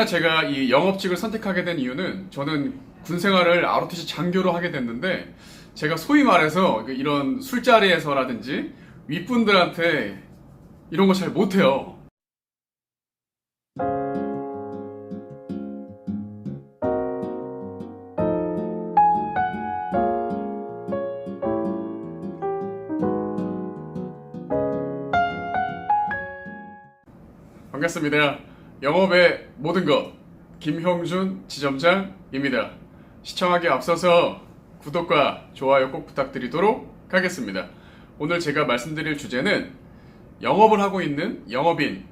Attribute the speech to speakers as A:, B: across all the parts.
A: 제가 이 영업직을 선택하게 된 이유는 저는 군 생활을 ROTC 장교로 하게 됐는데 제가 소위 말해서 이런 술자리에서라든지 윗분들한테 이런 거 잘 못해요. 반갑습니다. 영업의 모든 것 김형준 지점장입니다. 시청하기에 앞서서 구독과 좋아요 꼭 부탁드리도록 하겠습니다. 오늘 제가 말씀드릴 주제는 영업을 하고 있는 영업인,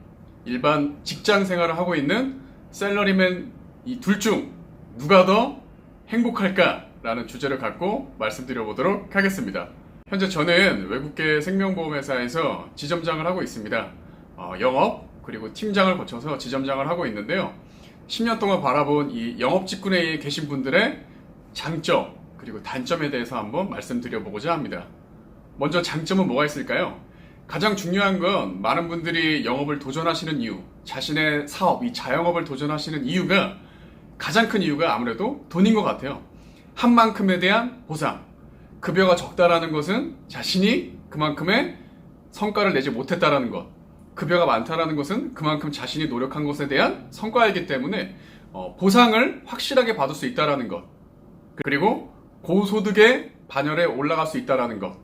A: 일반 직장 생활을 하고 있는 샐러리맨 이 둘 중 누가 더 행복할까라는 주제를 갖고 말씀드려 보도록 하겠습니다. 현재 저는 외국계 생명보험회사에서 지점장을 하고 있습니다. 영업 그리고 팀장을 거쳐서 지점장을 하고 있는데요. 10년 동안 바라본 이 영업 직군에 계신 분들의 장점 그리고 단점에 대해서 한번 말씀드려 보고자 합니다. 먼저 장점은 뭐가 있을까요? 가장 중요한 건 많은 분들이 영업을 도전하시는 이유, 자신의 사업, 이 자영업을 도전하시는 이유가 가장 큰 이유가 아무래도 돈인 것 같아요. 한 만큼에 대한 보상, 급여가 적다라는 것은 자신이 그만큼의 성과를 내지 못했다라는 것, 급여가 많다라는 것은 그만큼 자신이 노력한 것에 대한 성과이기 때문에 보상을 확실하게 받을 수 있다라는 것, 그리고 고소득의 반열에 올라갈 수 있다라는 것,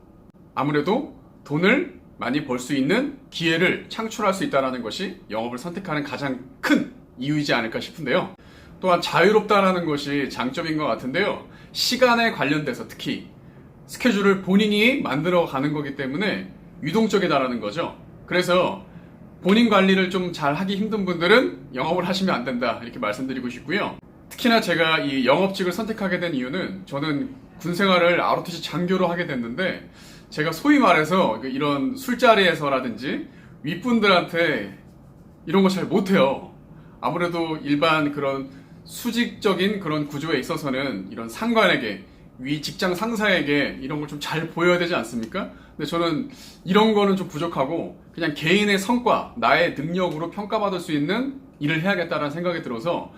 A: 아무래도 돈을 많이 벌 수 있는 기회를 창출할 수 있다라는 것이 영업을 선택하는 가장 큰 이유이지 않을까 싶은데요. 또한 자유롭다라는 것이 장점인 것 같은데요. 시간에 관련돼서 특히 스케줄을 본인이 만들어 가는 거기 때문에 유동적이다라는 거죠. 그래서 본인 관리를 좀 잘 하기 힘든 분들은 영업을 하시면 안 된다 이렇게 말씀드리고 싶고요. 특히나 제가 이 영업직을 선택하게 된 이유는 저는 군 생활을 ROTC 장교로 하게 됐는데 제가 소위 말해서 이런 술자리에서라든지 윗분들한테 이런 거 잘 못해요. 아무래도 일반 그런 수직적인 그런 구조에 있어서는 이런 상관에게, 위 직장 상사에게 이런 걸 좀 잘 보여야 되지 않습니까? 근데 저는 이런 거는 좀 부족하고 그냥 개인의 성과, 나의 능력으로 평가받을 수 있는 일을 해야겠다라는 생각이 들어서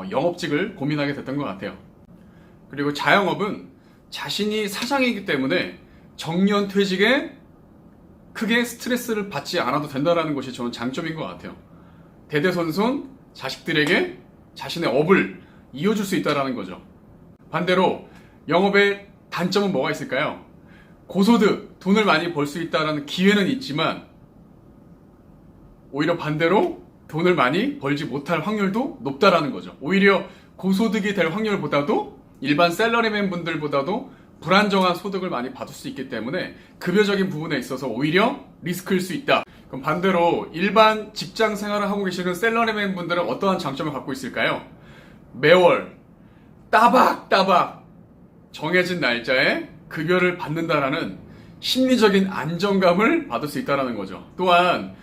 A: 영업직을 고민하게 됐던 것 같아요. 그리고 자영업은 자신이 사장이기 때문에 정년 퇴직에 크게 스트레스를 받지 않아도 된다는 것이 저는 장점인 것 같아요. 대대손손 자식들에게 자신의 업을 이어줄 수 있다는 거죠. 반대로 영업의 단점은 뭐가 있을까요? 고소득, 돈을 많이 벌 수 있다는 기회는 있지만 오히려 반대로 돈을 많이 벌지 못할 확률도 높다라는 거죠. 오히려 고소득이 될 확률보다도 일반 샐러리맨 분들보다도 불안정한 소득을 많이 받을 수 있기 때문에 급여적인 부분에 있어서 오히려 리스크일 수 있다. 그럼 반대로 일반 직장 생활을 하고 계시는 샐러리맨 분들은 어떠한 장점을 갖고 있을까요? 매월 따박따박 정해진 날짜에 급여를 받는다라는 심리적인 안정감을 받을 수 있다는 거죠. 또한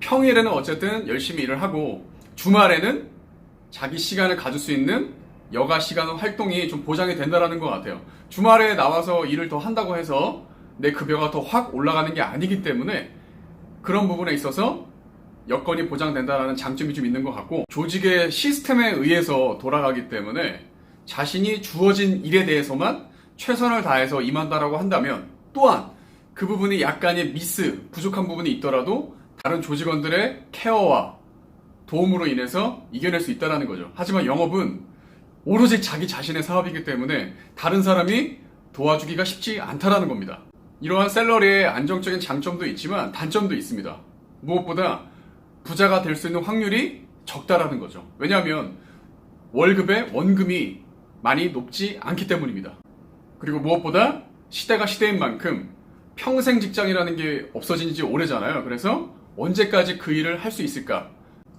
A: 평일에는 어쨌든 열심히 일을 하고 주말에는 자기 시간을 가질 수 있는 여가 시간 활동이 좀 보장이 된다는 것 같아요. 주말에 나와서 일을 더 한다고 해서 내 급여가 더 확 올라가는 게 아니기 때문에 그런 부분에 있어서 여건이 보장된다는 장점이 좀 있는 것 같고, 조직의 시스템에 의해서 돌아가기 때문에 자신이 주어진 일에 대해서만 최선을 다해서 임한다라고 한다면, 또한 그 부분이 약간의 부족한 부분이 있더라도 다른 조직원들의 케어와 도움으로 인해서 이겨낼 수 있다는 거죠. 하지만 영업은 오로지 자기 자신의 사업이기 때문에 다른 사람이 도와주기가 쉽지 않다라는 겁니다. 이러한 샐러리의 안정적인 장점도 있지만 단점도 있습니다. 무엇보다 부자가 될 수 있는 확률이 적다라는 거죠. 왜냐하면 월급의 원금이 많이 높지 않기 때문입니다. 그리고 무엇보다 시대가 시대인 만큼 평생 직장이라는 게 없어진 지 오래잖아요. 그래서 언제까지 그 일을 할 수 있을까?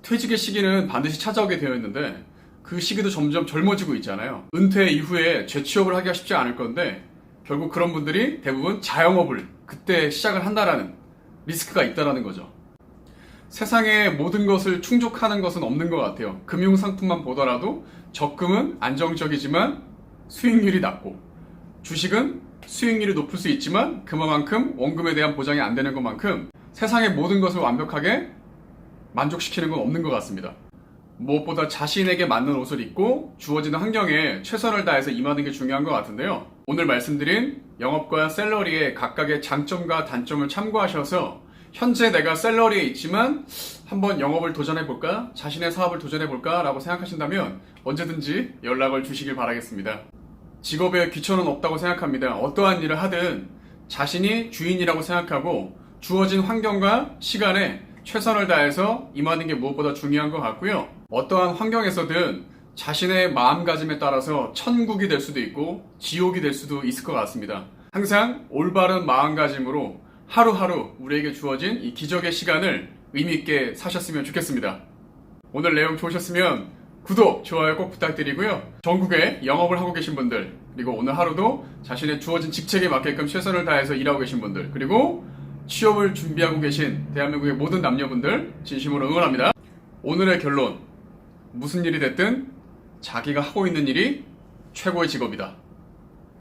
A: 퇴직의 시기는 반드시 찾아오게 되어 있는데 그 시기도 점점 젊어지고 있잖아요. 은퇴 이후에 재취업을 하기가 쉽지 않을 건데 결국 그런 분들이 대부분 자영업을 그때 시작을 한다라는 리스크가 있다라는 거죠. 세상에 모든 것을 충족하는 것은 없는 것 같아요. 금융상품만 보더라도 적금은 안정적이지만 수익률이 낮고, 주식은 수익률이 높을 수 있지만 그만큼 원금에 대한 보장이 안 되는 것만큼 세상의 모든 것을 완벽하게 만족시키는 건 없는 것 같습니다. 무엇보다 자신에게 맞는 옷을 입고 주어지는 환경에 최선을 다해서 임하는 게 중요한 것 같은데요. 오늘 말씀드린 영업과 샐러리의 각각의 장점과 단점을 참고하셔서 현재 내가 샐러리에 있지만 한번 영업을 도전해볼까? 자신의 사업을 도전해볼까? 라고 생각하신다면 언제든지 연락을 주시길 바라겠습니다. 직업에 귀천은 없다고 생각합니다. 어떠한 일을 하든 자신이 주인이라고 생각하고 주어진 환경과 시간에 최선을 다해서 임하는 게 무엇보다 중요한 것 같고요. 어떠한 환경에서든 자신의 마음가짐에 따라서 천국이 될 수도 있고 지옥이 될 수도 있을 것 같습니다. 항상 올바른 마음가짐으로 하루하루 우리에게 주어진 이 기적의 시간을 의미있게 사셨으면 좋겠습니다. 오늘 내용 좋으셨으면 구독, 좋아요 꼭 부탁드리고요. 전국에 영업을 하고 계신 분들, 그리고 오늘 하루도 자신의 주어진 직책에 맞게끔 최선을 다해서 일하고 계신 분들, 그리고 취업을 준비하고 계신 대한민국의 모든 남녀분들 진심으로 응원합니다. 오늘의 결론, 무슨 일이 됐든 자기가 하고 있는 일이 최고의 직업이다.